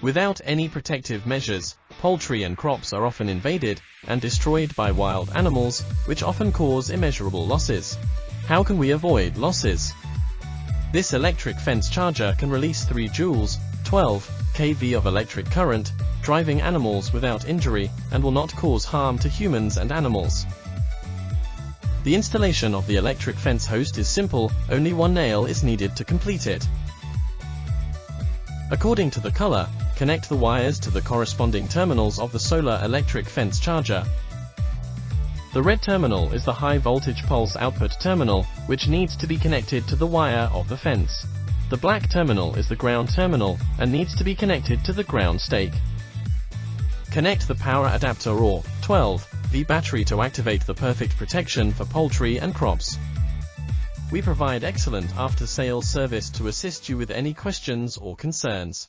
Without any protective measures, poultry and crops are often invaded and destroyed by wild animals, which often cause immeasurable losses. How can we avoid losses? This electric fence charger can release 3 joules, 12 kV of electric current, driving animals without injury, and will not cause harm to humans and animals. The installation of the electric fence host is simple, only one nail is needed to complete it. According to the color, connect the wires to the corresponding terminals of the solar electric fence charger. The red terminal is the high voltage pulse output terminal, which needs to be connected to the wire of the fence. The black terminal is the ground terminal, and needs to be connected to the ground stake. Connect the power adapter or 12V battery to activate the perfect protection for poultry and crops. We provide excellent after-sales service to assist you with any questions or concerns.